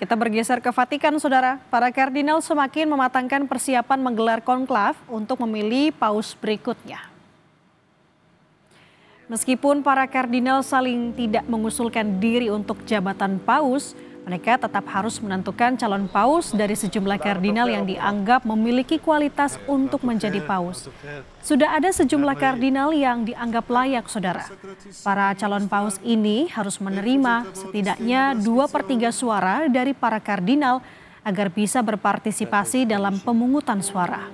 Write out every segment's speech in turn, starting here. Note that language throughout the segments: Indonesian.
Kita bergeser ke Vatikan, Saudara. Para kardinal semakin mematangkan persiapan menggelar konklav untuk memilih paus berikutnya. Meskipun para kardinal saling tidak mengusulkan diri untuk jabatan paus, mereka tetap harus menentukan calon paus dari sejumlah kardinal yang dianggap memiliki kualitas untuk menjadi paus. Sudah ada sejumlah kardinal yang dianggap layak, Saudara. Para calon paus ini harus menerima setidaknya 2/3 suara dari para kardinal agar bisa berpartisipasi dalam pemungutan suara.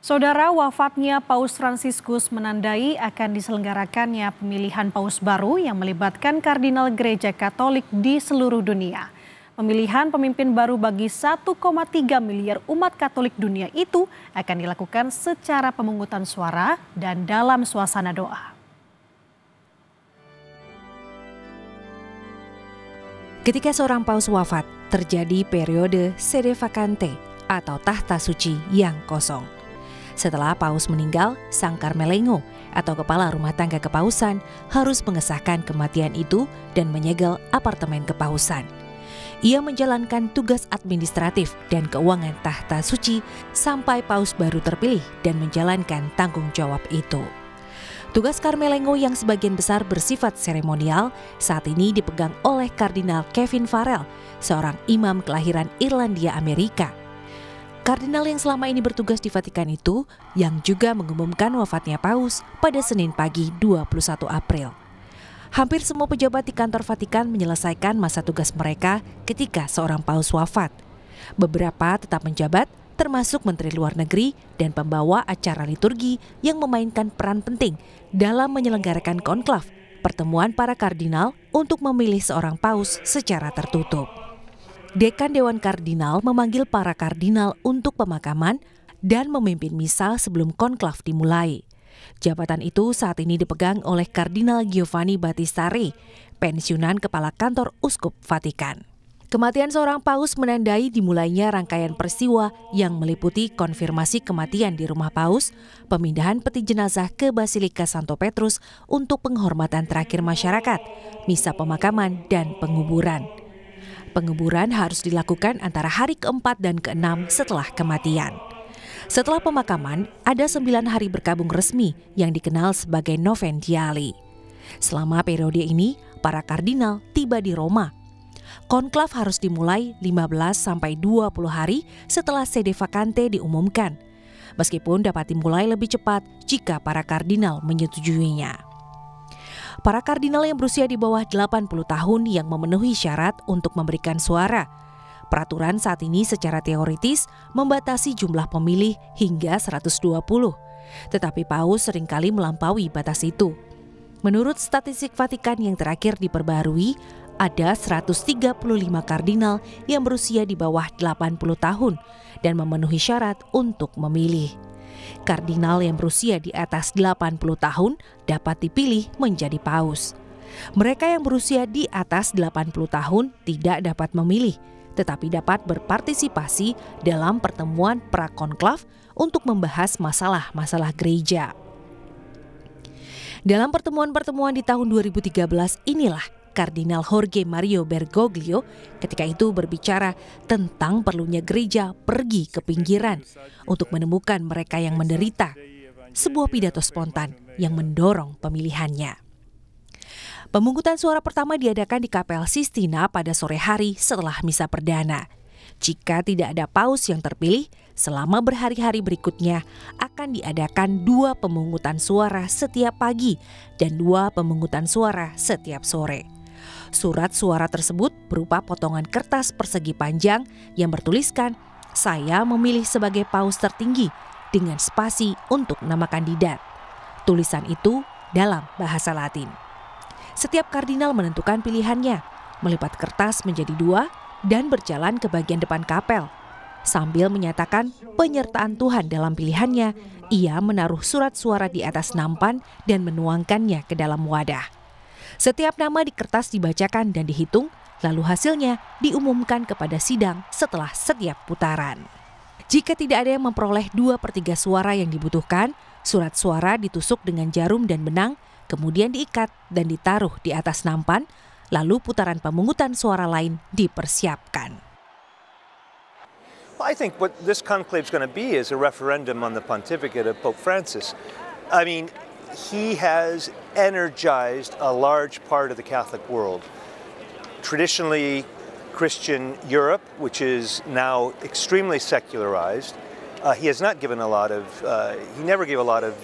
Saudara, wafatnya Paus Fransiskus menandai akan diselenggarakannya pemilihan paus baru yang melibatkan kardinal gereja Katolik di seluruh dunia. Pemilihan pemimpin baru bagi 1,3 miliar umat Katolik dunia itu akan dilakukan secara pemungutan suara dan dalam suasana doa. Ketika seorang paus wafat, terjadi periode sede vacante atau tahta suci yang kosong. Setelah paus meninggal, Sang Carmelengo atau kepala rumah tangga kepausan harus mengesahkan kematian itu dan menyegel apartemen kepausan. Ia menjalankan tugas administratif dan keuangan tahta suci sampai paus baru terpilih dan menjalankan tanggung jawab itu. Tugas Carmelengo yang sebagian besar bersifat seremonial saat ini dipegang oleh Kardinal Kevin Farrell, seorang imam kelahiran Irlandia Amerika. Kardinal yang selama ini bertugas di Vatikan itu yang juga mengumumkan wafatnya paus pada Senin pagi 21 April. Hampir semua pejabat di kantor Vatikan menyelesaikan masa tugas mereka ketika seorang paus wafat. Beberapa tetap menjabat, termasuk Menteri Luar Negeri dan pembawa acara liturgi yang memainkan peran penting dalam menyelenggarakan konklav, pertemuan para kardinal untuk memilih seorang paus secara tertutup. Dekan Dewan Kardinal memanggil para kardinal untuk pemakaman dan memimpin misa sebelum konklav dimulai. Jabatan itu saat ini dipegang oleh Kardinal Giovanni Battista Re, pensiunan kepala kantor Uskup Vatikan. Kematian seorang paus menandai dimulainya rangkaian peristiwa yang meliputi konfirmasi kematian di rumah paus, pemindahan peti jenazah ke Basilika Santo Petrus untuk penghormatan terakhir masyarakat, misa pemakaman, dan penguburan. Penguburan harus dilakukan antara hari ke-4 dan ke-6 setelah kematian. Setelah pemakaman, ada 9 hari berkabung resmi yang dikenal sebagai Noventiali. Selama periode ini, para kardinal tiba di Roma. Konklav harus dimulai 15-20 hari setelah sede vacante diumumkan, meskipun dapat dimulai lebih cepat jika para kardinal menyetujuinya. Para kardinal yang berusia di bawah 80 tahun yang memenuhi syarat untuk memberikan suara. Peraturan saat ini secara teoritis membatasi jumlah pemilih hingga 120, tetapi paus seringkali melampaui batas itu. Menurut statistik Vatikan yang terakhir diperbarui, ada 135 kardinal yang berusia di bawah 80 tahun dan memenuhi syarat untuk memilih. Kardinal yang berusia di atas 80 tahun dapat dipilih menjadi paus. Mereka yang berusia di atas 80 tahun tidak dapat memilih, tetapi dapat berpartisipasi dalam pertemuan prakonklav untuk membahas masalah-masalah gereja. Dalam pertemuan-pertemuan di tahun 2013 inilah Kardinal Jorge Mario Bergoglio ketika itu berbicara tentang perlunya gereja pergi ke pinggiran untuk menemukan mereka yang menderita, sebuah pidato spontan yang mendorong pemilihannya. Pemungutan suara pertama diadakan di Kapel Sistina pada sore hari setelah misa perdana. Jika tidak ada paus yang terpilih, selama berhari-hari berikutnya akan diadakan 2 pemungutan suara setiap pagi dan 2 pemungutan suara setiap sore. Surat suara tersebut berupa potongan kertas persegi panjang yang bertuliskan, "Saya memilih sebagai paus tertinggi," dengan spasi untuk nama kandidat. Tulisan itu dalam bahasa Latin. Setiap kardinal menentukan pilihannya, melipat kertas menjadi 2 dan berjalan ke bagian depan kapel. Sambil menyatakan penyertaan Tuhan dalam pilihannya, ia menaruh surat suara di atas nampan dan menuangkannya ke dalam wadah. Setiap nama di kertas dibacakan dan dihitung, lalu hasilnya diumumkan kepada sidang setelah setiap putaran. Jika tidak ada yang memperoleh 2/3 suara yang dibutuhkan, surat suara ditusuk dengan jarum dan benang, kemudian diikat dan ditaruh di atas nampan, lalu putaran pemungutan suara lain dipersiapkan. Well, I think what this conclave is going to be is a referendum on the pontificate of Pope Francis. I mean, he has energized a large part of the Catholic world. Traditionally Christian Europe, which is now extremely secularized, he has not given a lot of, he never gave a lot of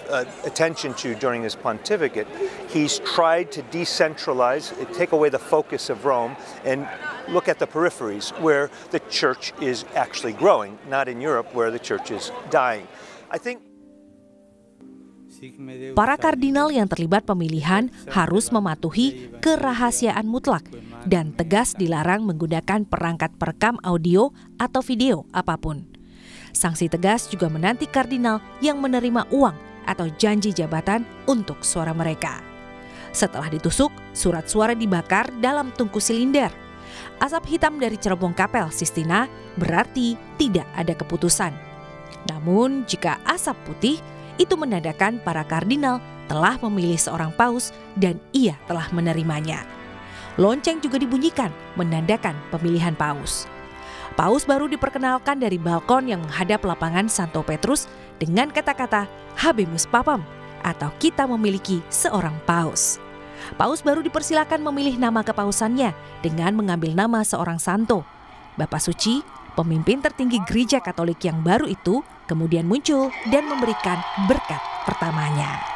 attention to during his pontificate. He's tried to decentralize, take away the focus of Rome and look at the peripheries where the church is actually growing, not in Europe where the church is dying. I think para kardinal yang terlibat pemilihan harus mematuhi kerahasiaan mutlak dan tegas dilarang menggunakan perangkat perekam audio atau video apapun. Sanksi tegas juga menanti kardinal yang menerima uang atau janji jabatan untuk suara mereka. Setelah ditusuk, surat suara dibakar dalam tungku silinder. Asap hitam dari cerobong kapel Sistina berarti tidak ada keputusan. Namun jika asap putih, itu menandakan para kardinal telah memilih seorang paus dan ia telah menerimanya. Lonceng juga dibunyikan menandakan pemilihan paus. Paus baru diperkenalkan dari balkon yang menghadap lapangan Santo Petrus dengan kata-kata Habemus Papam atau kita memiliki seorang paus. Paus baru dipersilakan memilih nama kepausannya dengan mengambil nama seorang santo. Bapak Suci, pemimpin tertinggi gereja Katolik yang baru itu, kemudian muncul dan memberikan berkat pertamanya.